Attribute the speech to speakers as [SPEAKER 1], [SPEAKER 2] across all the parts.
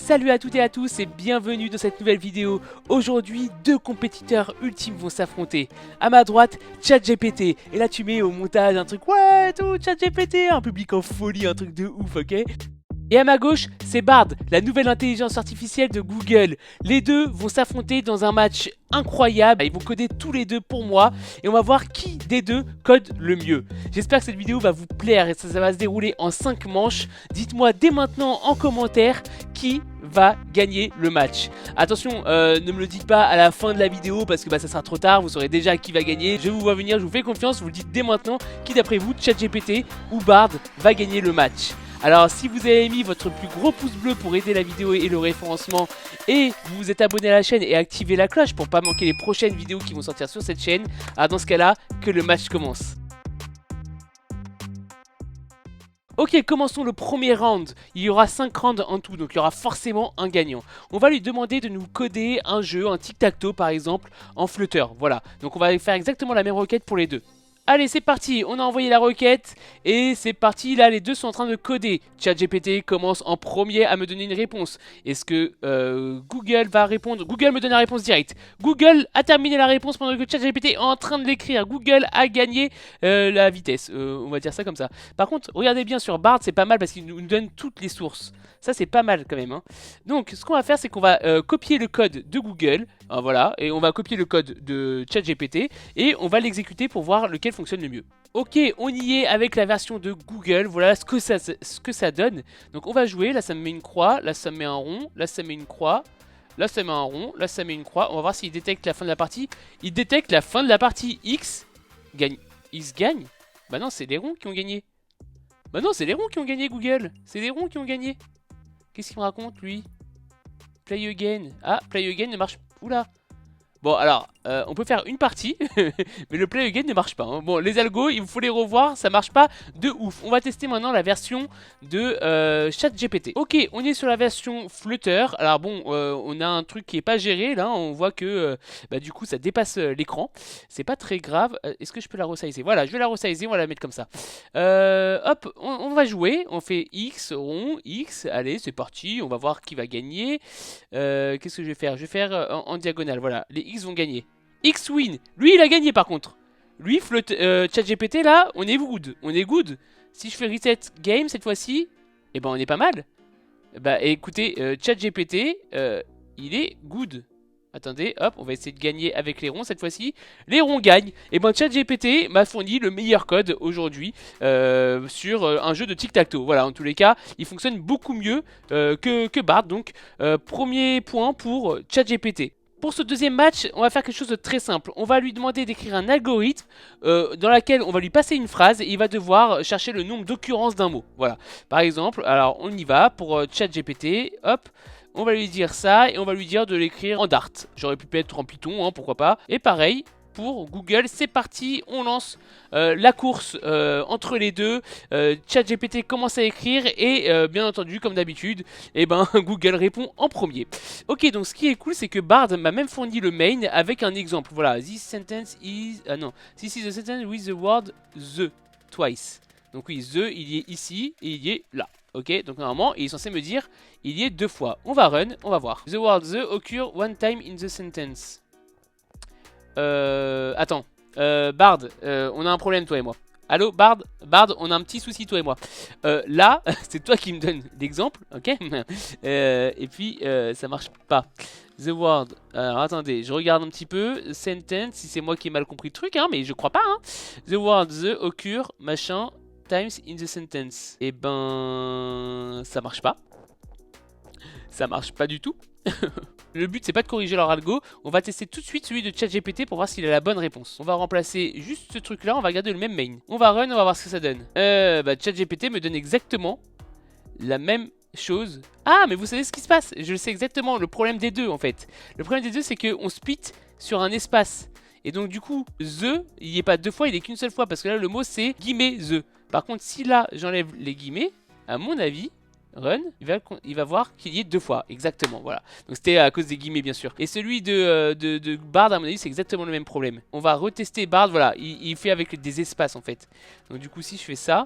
[SPEAKER 1] Salut à toutes et à tous et bienvenue dans cette nouvelle vidéo. Aujourd'hui, deux compétiteurs ultimes vont s'affronter. À ma droite, ChatGPT. Et là, tu mets au montage un truc, ouais, tout, ChatGPT, un public en folie, un truc de ouf, ok? Et à ma gauche, c'est Bard, la nouvelle intelligence artificielle de Google. Les deux vont s'affronter dans un match incroyable. Ils vont coder tous les deux pour moi et on va voir qui des deux code le mieux. J'espère que cette vidéo va vous plaire et ça va se dérouler en 5 manches. Dites-moi dès maintenant en commentaire qui va gagner le match. Attention, ne me le dites pas à la fin de la vidéo parce que ça sera trop tard, vous saurez déjà qui va gagner. Je vous vois venir, je vous fais confiance, vous le dites dès maintenant qui d'après vous, ChatGPT ou Bard va gagner le match. Alors si vous avez mis votre plus gros pouce bleu pour aider la vidéo et le référencement et vous vous êtes abonné à la chaîne et activé la cloche pour pas manquer les prochaines vidéos qui vont sortir sur cette chaîne, alors dans ce cas là, que le match commence. Ok, commençons le premier round. Il y aura 5 rounds en tout, donc il y aura forcément un gagnant. On va lui demander de nous coder un jeu, un tic-tac-toe par exemple, en Flutter. Voilà, donc on va faire exactement la même requête pour les deux. Allez, c'est parti, on a envoyé la requête et c'est parti, là les deux sont en train de coder. ChatGPT commence en premier à me donner une réponse. Est-ce que Google va répondre? Google me donne la réponse directe. Google a terminé la réponse pendant que ChatGPT est en train de l'écrire. Google a gagné la vitesse, on va dire ça comme ça. Par contre, regardez bien sur Bard, c'est pas mal parce qu'il nous donne toutes les sources. Ça c'est pas mal quand même, hein. Donc ce qu'on va faire c'est qu'on va copier le code de Google, voilà, et on va copier le code de ChatGPT et on va l'exécuter pour voir lequel fonctionne le mieux. Ok, on y est avec la version de Google, voilà ce que ça donne. Donc on va jouer, là ça me met une croix, là ça me met un rond, là ça me met une croix, là ça met un rond, là ça met une croix. On va voir s'il détecte la fin de la partie. Il détecte la fin de la partie. X gagne. X gagne? Bah non, c'est les ronds qui ont gagné. Bah non, c'est les ronds qui ont gagné Google. C'est les ronds qui ont gagné. Qu'est-ce qu'il me raconte lui? Play again. Ah, play again ne marche... Oula. Bon alors, on peut faire une partie, mais le play again ne marche pas, hein. Bon, les algos, il faut les revoir, ça marche pas de ouf. On va tester maintenant la version de ChatGPT. Ok, on est sur la version Flutter. Alors bon, on a un truc qui est pas géré, là, on voit que du coup ça dépasse l'écran. C'est pas très grave. Est-ce que je peux la resizer? Voilà, je vais la resizer, on va la mettre comme ça. Hop, on va jouer, on fait X, rond, X, allez, c'est parti, on va voir qui va gagner. Qu'est-ce que je vais faire? Je vais faire en diagonale, voilà, les X vont gagner. X win. Lui, il a gagné par contre. Lui, ChatGPT, là, on est good. On est good. Si je fais reset game cette fois-ci, eh ben on est pas mal. Bah écoutez, ChatGPT, il est good. Attendez, hop, on va essayer de gagner avec les ronds cette fois-ci. Les ronds gagnent. Et ben ChatGPT m'a fourni le meilleur code aujourd'hui sur un jeu de tic-tac-toe. Voilà, en tous les cas, il fonctionne beaucoup mieux que Bard. Donc, premier point pour ChatGPT. Pour ce deuxième match, on va faire quelque chose de très simple. On va lui demander d'écrire un algorithme dans lequel on va lui passer une phrase et il va devoir chercher le nombre d'occurrences d'un mot. Voilà. Par exemple, alors on y va pour ChatGPT. Hop. On va lui dire ça et on va lui dire de l'écrire en Dart. J'aurais pu mettre en Python, hein, pourquoi pas. Et pareil pour Google, c'est parti, on lance la course entre les deux. ChatGPT commence à écrire et bien entendu, comme d'habitude, eh ben, Google répond en premier. Ok, donc ce qui est cool, c'est que Bard m'a même fourni le main avec un exemple. Voilà, this sentence is... non, this is a sentence with the word the twice. Donc oui, the, il y est ici et il y est là. Ok, donc normalement, il est censé me dire il y est deux fois. On va run, on va voir. The word the occur one time in the sentence. Attends. Bard, on a un problème toi et moi. Allô, Bard, on a un petit souci toi et moi. Là, c'est toi qui me donne l'exemple, ok. et puis, ça marche pas. The word, alors attendez, je regarde un petit peu. Sentence, si c'est moi qui ai mal compris le truc, hein, mais je crois pas, hein. The word the occur, machin, times in the sentence. Et ben, ça marche pas. Ça marche pas du tout. Le but c'est pas de corriger leur algo, on va tester tout de suite celui de ChatGPT pour voir s'il a la bonne réponse. On va remplacer juste ce truc là, on va garder le même main. On va run, on va voir ce que ça donne. ChatGPT me donne exactement la même chose. Ah mais vous savez ce qui se passe, je le sais exactement, le problème des deux en fait. Le problème des deux c'est qu'on split sur un espace. Et donc du coup, the, il n'y est pas deux fois, il est qu'une seule fois parce que là le mot c'est guillemets the. Par contre si là j'enlève les guillemets, à mon avis... Run, il va voir qu'il y est deux fois, exactement, voilà. Donc c'était à cause des guillemets bien sûr. Et celui de Bard à mon avis c'est exactement le même problème. On va retester Bard, voilà, il fait avec des espaces en fait. Donc du coup si je fais ça,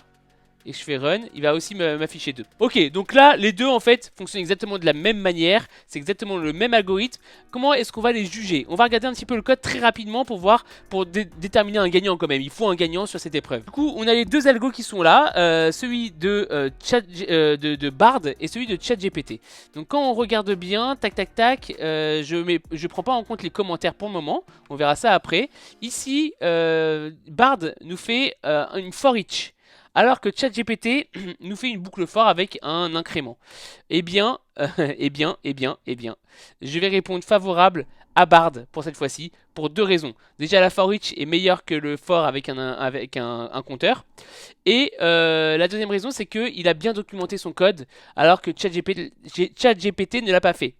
[SPEAKER 1] et je fais run, il va aussi m'afficher 2. Ok, donc là, les deux en fait fonctionnent exactement de la même manière, c'est exactement le même algorithme. Comment est-ce qu'on va les juger? On va regarder un petit peu le code très rapidement pour voir, pour déterminer un gagnant quand même. Il faut un gagnant sur cette épreuve. Du coup, on a les deux algos qui sont là, celui de Bard et celui de ChatGPT. Donc quand on regarde bien, tac tac tac, je prends pas en compte les commentaires pour le moment, on verra ça après. Ici, Bard nous fait une for each. Alors que ChatGPT nous fait une boucle for avec un incrément. Eh bien, je vais répondre favorable à Bard pour cette fois-ci, pour deux raisons. Déjà, la for each est meilleure que le for avec un compteur. Et la deuxième raison, c'est qu'il a bien documenté son code, alors que ChatGPT ne l'a pas fait.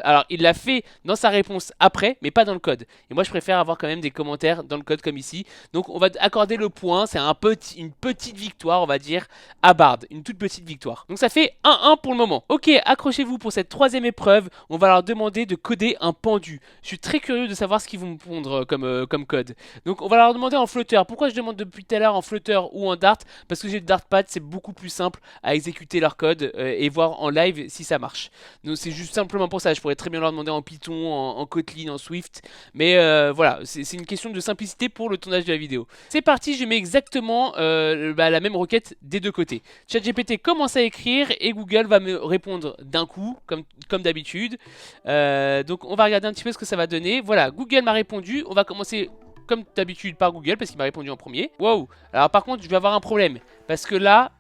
[SPEAKER 1] Alors, il l'a fait dans sa réponse après, mais pas dans le code. Et moi, je préfère avoir quand même des commentaires dans le code comme ici. Donc, on va accorder le point. C'est une petite victoire, on va dire, à Bard. Une toute petite victoire. Donc, ça fait 1-1 pour le moment. Ok, accrochez-vous pour cette troisième épreuve. On va leur demander de coder un pendu. Je suis très curieux de savoir ce qu'ils vont me pondre comme code. Donc, on va leur demander en Flutter. Pourquoi je demande depuis tout à l'heure en Flutter ou en Dart? Parce que j'ai le Dartpad, c'est beaucoup plus simple à exécuter leur code et voir en live si ça marche. Donc, c'est juste simplement pour ça. Je pourrais très bien leur demander en Python, en Kotlin, en Swift. Mais voilà, c'est une question de simplicité pour le tournage de la vidéo. C'est parti, je mets exactement la même requête des deux côtés. ChatGPT commence à écrire et Google va me répondre d'un coup, comme d'habitude. Donc on va regarder un petit peu ce que ça va donner. Voilà, Google m'a répondu. On va commencer comme d'habitude par Google parce qu'il m'a répondu en premier. Wow. Alors par contre, je vais avoir un problème. Parce que là,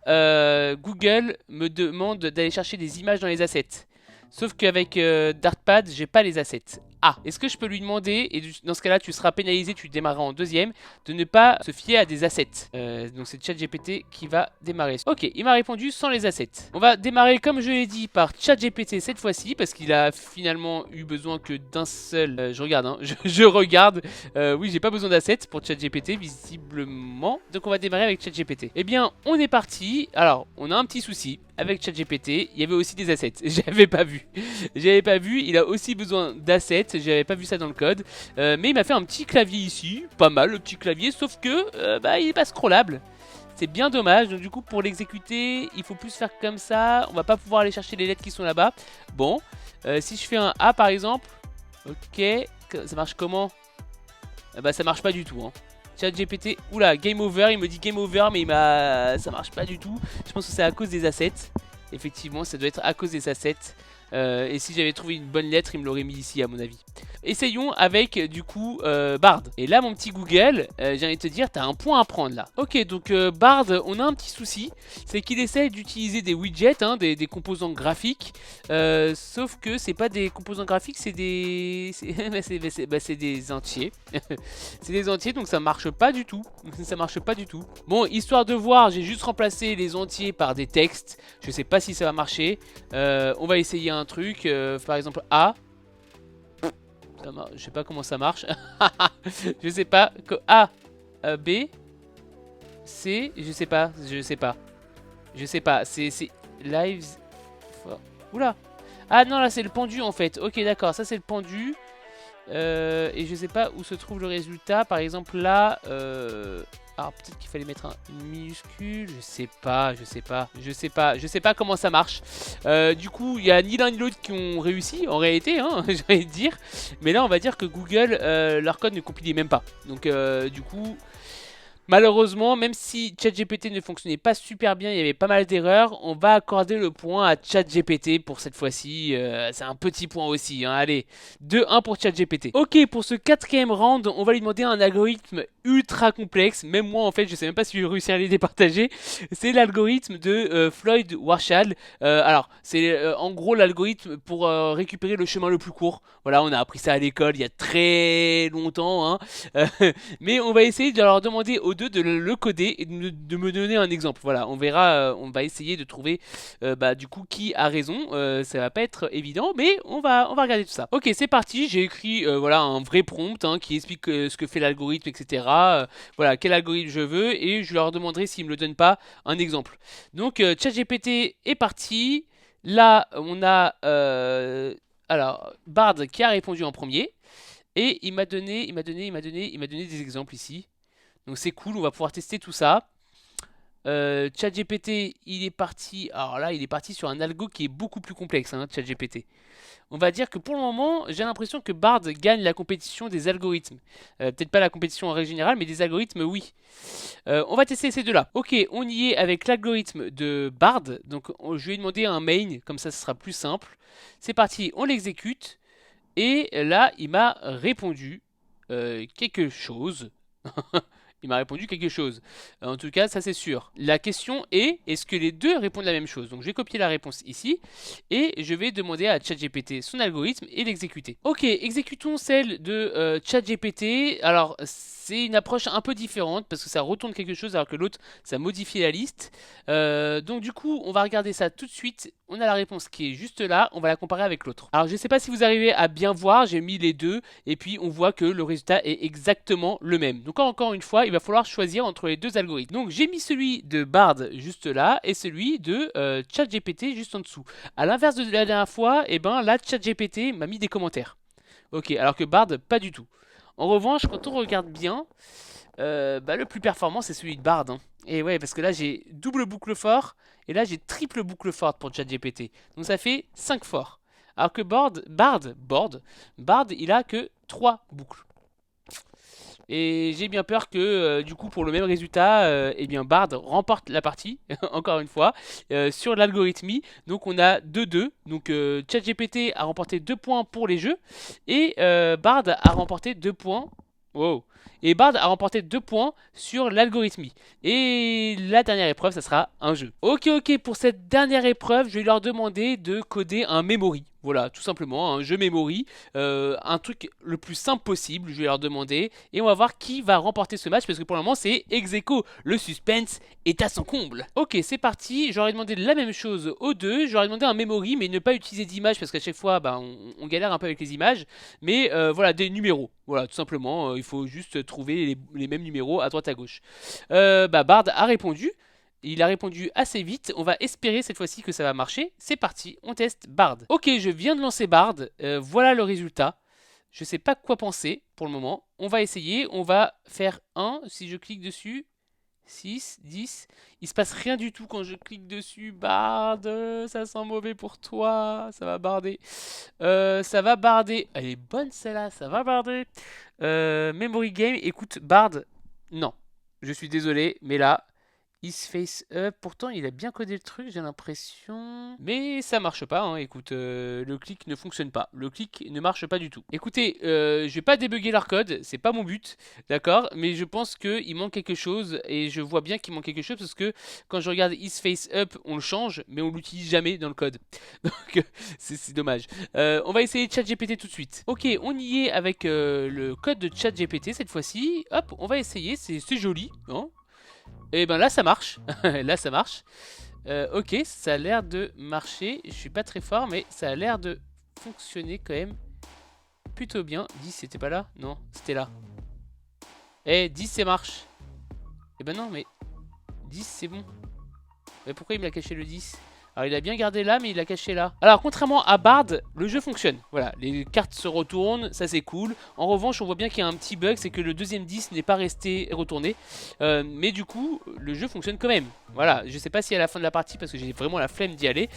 [SPEAKER 1] Google me demande d'aller chercher des images dans les assets. Sauf qu'avec Dartpad, j'ai pas les assets. Ah, est-ce que je peux lui demander, et dans ce cas-là, tu seras pénalisé, tu démarreras en deuxième, de ne pas se fier à des assets. Donc c'est ChatGPT qui va démarrer. Ok, il m'a répondu sans les assets. On va démarrer, comme je l'ai dit, par ChatGPT cette fois-ci, parce qu'il a finalement eu besoin que d'un seul... je regarde, hein, je regarde. Oui, j'ai pas besoin d'assets pour ChatGPT, visiblement. Donc on va démarrer avec ChatGPT. Eh bien, on est parti. Alors, on a un petit souci. Avec ChatGPT, il y avait aussi des assets. J'avais pas vu. J'avais pas vu. Il a aussi besoin d'assets. J'avais pas vu ça dans le code. Mais il m'a fait un petit clavier ici. Pas mal le petit clavier. Sauf que il est pas scrollable. C'est bien dommage. Donc du coup, pour l'exécuter, il faut plus faire comme ça. On va pas pouvoir aller chercher les lettres qui sont là-bas. Bon. Si je fais un A par exemple. Ok. Ça marche comment? Bah ça marche pas du tout. Hein. ChatGPT, oula, game over, il me dit game over, mais ça marche pas du tout. Je pense que c'est à cause des assets. Effectivement, ça doit être à cause des assets. Et si j'avais trouvé une bonne lettre, il me l'aurait mis ici à mon avis. Essayons avec du coup Bard. Et là mon petit Google, j'ai envie de te dire, t'as un point à prendre là. Ok, donc Bard, on a un petit souci. C'est qu'il essaye d'utiliser des widgets, hein, des composants graphiques. Sauf que c'est pas des composants graphiques, c'est des... c'est des entiers. C'est des entiers, donc ça marche pas du tout. Ça marche pas du tout. Bon, histoire de voir, j'ai juste remplacé les entiers par des textes. Je sais pas si ça va marcher. On va essayer un truc, par exemple A. Je sais pas comment ça marche. Je sais pas. A, B, C, je sais pas. C'est lives. Oula. Ah non, là c'est le pendu en fait. Ok, d'accord, ça c'est le pendu. Et je sais pas où se trouve le résultat. Par exemple là. Alors peut-être qu'il fallait mettre une minuscule, je sais pas comment ça marche. Du coup, il n'y a ni l'un ni l'autre qui ont réussi en réalité, hein, j'ai envie de dire. Mais là, on va dire que Google, leur code ne compilait même pas. Donc du coup, malheureusement, même si ChatGPT ne fonctionnait pas super bien, il y avait pas mal d'erreurs, on va accorder le point à ChatGPT pour cette fois-ci. C'est un petit point aussi, hein. Allez, 2-1 pour ChatGPT. Ok, pour ce quatrième round, on va lui demander un algorithme ultra complexe. Même moi, en fait, je sais même pas si je vais réussir à les départager. C'est l'algorithme de Floyd Warshall. Alors, c'est en gros l'algorithme pour récupérer le chemin le plus court. Voilà, on a appris ça à l'école il y a très longtemps, hein. Mais on va essayer de leur demander aux deux de le coder et de me donner un exemple. Voilà, on verra, on va essayer de trouver du coup qui a raison. Ça va pas être évident, mais on va regarder tout ça. Ok, c'est parti. J'ai écrit voilà un vrai prompt hein, qui explique ce que fait l'algorithme, etc. Voilà, quel algorithme je veux et je leur demanderai s'ils me le donnent pas un exemple. Donc ChatGPT est parti. Là, on a alors Bard qui a répondu en premier. Et il m'a donné des exemples ici. Donc c'est cool, on va pouvoir tester tout ça. ChatGPT, il est parti. Alors là, il est parti sur un algo qui est beaucoup plus complexe, hein, ChatGPT. On va dire que pour le moment, j'ai l'impression que Bard gagne la compétition des algorithmes. Peut-être pas la compétition en règle générale, mais des algorithmes, oui. On va tester ces deux-là. Ok, on y est avec l'algorithme de Bard. Donc je lui ai demandé un main, comme ça ce sera plus simple. C'est parti, on l'exécute. Et là, il m'a répondu quelque chose. Il m'a répondu quelque chose. En tout cas, ça c'est sûr. La question est, est-ce que les deux répondent la même chose? Donc je vais copier la réponse ici et je vais demander à ChatGPT son algorithme et l'exécuter. Ok, exécutons celle de ChatGPT. Alors c'est une approche un peu différente parce que ça retourne quelque chose alors que l'autre ça modifie la liste. Donc du coup, on va regarder ça tout de suite. On a la réponse qui est juste là, on va la comparer avec l'autre. Alors je ne sais pas si vous arrivez à bien voir, j'ai mis les deux et puis on voit que le résultat est exactement le même. Donc encore une fois, il va falloir choisir entre les deux algorithmes. Donc j'ai mis celui de Bard juste là et celui de ChatGPT juste en dessous. A l'inverse de la dernière fois, et ben là ChatGPT m'a mis des commentaires. Ok, alors que Bard pas du tout. En revanche, quand on regarde bien, le plus performant c'est celui de Bard. Hein. Et ouais, parce que là j'ai double boucle fort et là j'ai triple boucle forte pour ChatGPT. Donc ça fait 5 forts. Alors que Bard, il a que 3 boucles. Et j'ai bien peur que du coup pour le même résultat, eh bien Bard remporte la partie, encore une fois, sur l'algorithmie. Donc on a 2-2. Donc ChatGPT a remporté 2 points pour les jeux et Bard a remporté 2 points. Wow. Et Bard a remporté 2 points sur l'algorithmie. Et la dernière épreuve, ça sera un jeu. Ok, pour cette dernière épreuve, je vais leur demander de coder un memory. Voilà, tout simplement, un jeu memory. Un truc le plus simple possible, je vais leur demander. Et on va voir qui va remporter ce match, parce que pour le moment, c'est ex-aequo. Le suspense est à son comble. Ok, c'est parti. J'aurais demandé la même chose aux deux. J'aurais demandé un memory, mais ne pas utiliser d'image, parce qu'à chaque fois, on galère un peu avec les images. Mais voilà, des numéros. Voilà, tout simplement, il faut juste trouver les mêmes numéros à droite à gauche. Bard a répondu. Il a répondu assez vite. On va espérer cette fois-ci que ça va marcher. C'est parti, on teste Bard. Ok, je viens de lancer Bard. Voilà le résultat. Je sais pas quoi penser pour le moment. On va essayer. On va faire 1. Si je clique dessus. 6, 10. Il se passe rien du tout quand je clique dessus. Bard, ça sent mauvais pour toi. Ça va barder. Ça va barder. Elle est bonne celle-là. Ça va barder. Memory Game. Écoute, Bard. Non. Je suis désolé. Mais là. Is face up, pourtant il a bien codé le truc, j'ai l'impression. Mais ça marche pas, hein. Écoute, le clic ne fonctionne pas. Le clic ne marche pas du tout. Écoutez, je vais pas débugger leur code, c'est pas mon but, d'accord. Mais je pense qu'il manque quelque chose, et je vois bien qu'il manque quelque chose parce que quand je regarde is face up, on le change, mais on l'utilise jamais dans le code. Donc c'est dommage. On va essayer ChatGPT tout de suite. Ok, on y est avec le code de ChatGPT cette fois-ci. Hop, on va essayer, c'est joli, hein. Et ben là ça marche, là ça marche. Ok, ça a l'air de marcher. Je suis pas très fort, mais ça a l'air de fonctionner quand même plutôt bien. 10 c'était pas là? Non, c'était là. 10 ça marche. Et ben non, mais 10 c'est bon. Mais pourquoi il me l'a caché le 10? Alors il a bien gardé là, mais il l'a caché là. Alors contrairement à Bard, le jeu fonctionne. Voilà, les cartes se retournent, ça c'est cool. En revanche, on voit bien qu'il y a un petit bug, c'est que le deuxième 10 n'est pas resté retourné. Mais du coup, le jeu fonctionne quand même. Voilà, je sais pas si à la fin de la partie, parce que j'ai vraiment la flemme d'y aller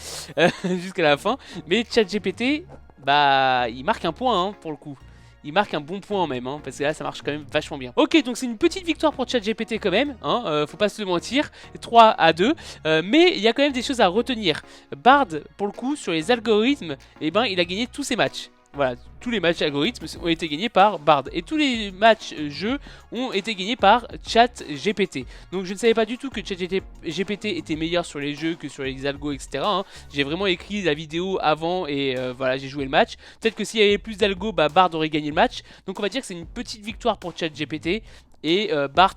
[SPEAKER 1] jusqu'à la fin. Mais ChatGPT, il marque un point hein, pour le coup. Il marque un bon point même, hein, parce que là ça marche quand même vachement bien. Ok, donc c'est une petite victoire pour ChatGPT quand même, hein, faut pas se mentir, 3-2, mais il y a quand même des choses à retenir. Bard, pour le coup, sur les algorithmes, il a gagné tous ses matchs. Voilà, tous les matchs algorithmes ont été gagnés par Bard. Et tous les matchs jeux ont été gagnés par ChatGPT. Donc je ne savais pas du tout que ChatGPT était meilleur sur les jeux que sur les algos, etc. Hein. J'ai vraiment écrit la vidéo avant et voilà, j'ai joué le match. Peut-être que s'il y avait plus d'algos, Bard aurait gagné le match. Donc on va dire que c'est une petite victoire pour ChatGPT. Et Bard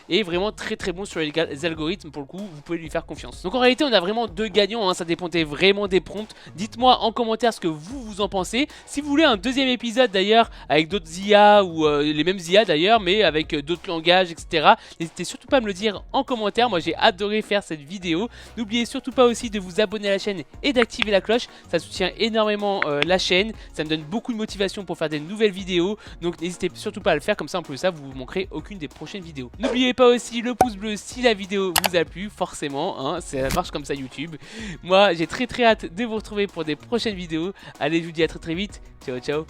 [SPEAKER 1] est vraiment très très bon sur les algorithmes. Pour le coup, vous pouvez lui faire confiance. Donc en réalité, on a vraiment deux gagnants, hein, ça dépendait vraiment des prompts. Dites-moi en commentaire ce que vous en pensez. Si vous voulez un deuxième épisode d'ailleurs avec d'autres IA ou les mêmes IA d'ailleurs, mais avec d'autres langages, etc. N'hésitez surtout pas à me le dire en commentaire. Moi j'ai adoré faire cette vidéo. N'oubliez surtout pas aussi de vous abonner à la chaîne et d'activer la cloche. Ça soutient énormément la chaîne. Ça me donne beaucoup de motivation pour faire des nouvelles vidéos. Donc n'hésitez surtout pas à à le faire, comme ça en plus de ça vous manquerez aucune des prochaines vidéos. N'oubliez pas aussi le pouce bleu si la vidéo vous a plu, forcément, hein, ça marche comme ça YouTube. Moi j'ai très hâte de vous retrouver pour des prochaines vidéos. Allez, je vous dis à très vite, ciao ciao.